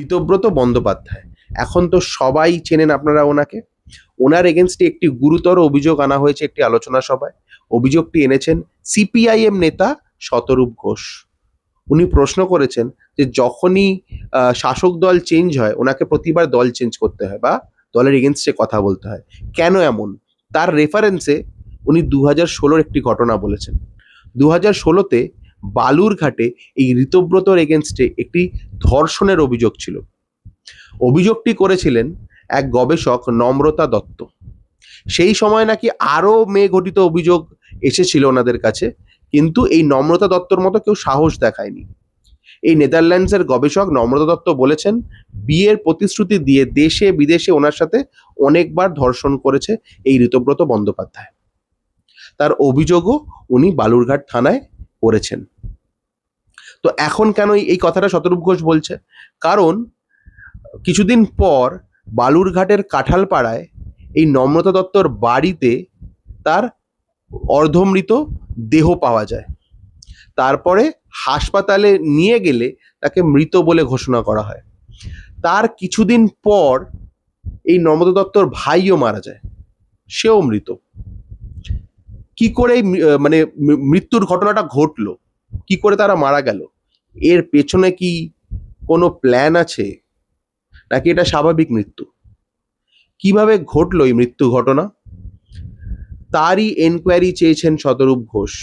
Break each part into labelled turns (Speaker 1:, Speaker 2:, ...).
Speaker 1: ঋতব্রত বন্দ্যোপাধ্যায়, এখন তো সবাই চেনেন আপনারা ওনাকে। ওনার এগেনস্টে একটি গুরুতর অভিযোগ আনা হয়েছে একটি আলোচনা সভায়। অভিযোগটি এনেছেন সিপিআইএম নেতা শতরূপ ঘোষ। উনি প্রশ্ন করেছেন যে যখনই শাসক দল চেঞ্জ হয় ওনাকে প্রতিবার দল চেঞ্জ করতে হয় বা দলের এগেনস্টে কথা বলতে হয়, কেন এমন? তার রেফারেন্সে উনি 2016 একটি ঘটনা বলেছেন। 2016-তে বালুরঘাটে এই ঋতব্রতর এগেনস্টে একটি ধর্ষণের অভিযোগ ছিল। অভিযোগটি করেছিলেন এক গবেষক নম্রতা দত্ত। সেই সময় নাকি আরো মেয়ে ঘটিত অভিযোগ এসেছিল ওনাদের কাছে, কিন্তু এই নম্রতা দত্তর মতো কেউ সাহস দেখায়নি। এই নেদারল্যান্ডসের গবেষক নম্রতা দত্ত বলেছেন বিয়ের প্রতিশ্রুতি দিয়ে দেশে বিদেশে ওনার সাথে অনেকবার ধর্ষণ করেছে এই ঋতব্রত বন্দ্যোপাধ্যায়। তার অভিযোগও উনি বালুরঘাট থানায় করেছেন। তো এখন কেন এই কথাটা শতরূপ ঘোষ বলছে? কারণ কিছুদিন পর বালুরঘাটের কাঁঠালপাড়ায় এই নম্রতা দত্তর বাড়িতে তার অর্ধমৃত দেহ পাওয়া যায়। তারপরে হাসপাতালে নিয়ে গেলে তাকে মৃত বলে ঘোষণা করা হয়। তার কিছুদিন পর এই নম্রতা দত্তর ভাইও মারা যায়, সেও মৃত। কি করে মানে মৃত্যুর ঘটনাটা ঘটলো, কি করে তারা মারা গেল? এর পেছনে কি কোনো প্ল্যান আছে, নাকি এটা স্বাভাবিক মৃত্যু? কিভাবে ঘটলো এই মৃত্যু ঘটনা? তারই এনকোয়ারি চেয়েছেন শতরূপ ঘোষ।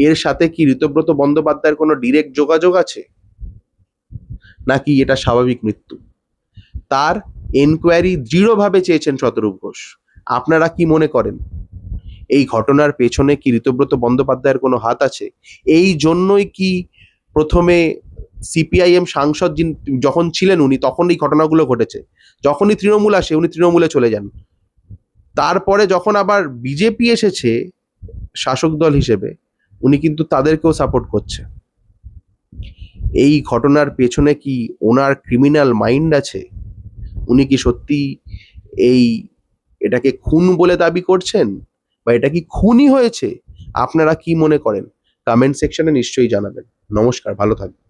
Speaker 1: এর সাথে কি ঋতব্রত বন্দ্যোপাধ্যায়ের কোনো ডিরেক্ট যোগাযোগ আছে, নাকি এটা স্বাভাবিক মৃত্যু? তার এনকোয়ারি দৃঢ়ভাবে চেয়েছেন শতরূপ ঘোষ। আপনারা কি মনে করেন এই ঘটনার পেছনে কি ঋতব্রত বন্দ্যোপাধ্যায়ের কোনো হাত আছে? এই জন্যই কি প্রথমে সিপিআইএম সাংসদ যখন ছিলেন উনি তখন এই ঘটনাগুলো ঘটেছে? যখনই তৃণমূল আসে উনি তৃণমূলে চলে যান। তারপরে যখন আবার বিজেপি এসেছে শাসক দল হিসেবে, উনি কিন্তু তাদেরকেও সাপোর্ট করছে। এই ঘটনার পেছনে কি ওনার ক্রিমিনাল মাইন্ড আছে? উনি কি সত্যি এটাকে খুন বলে দাবি করছেন, বা এটা কি খুনই হয়েছে? আপনারা কি মনে করেন? কমেন্ট সেকশনে নিশ্চয়ই জানাবেন। নমস্কার, ভালো থাকবেন।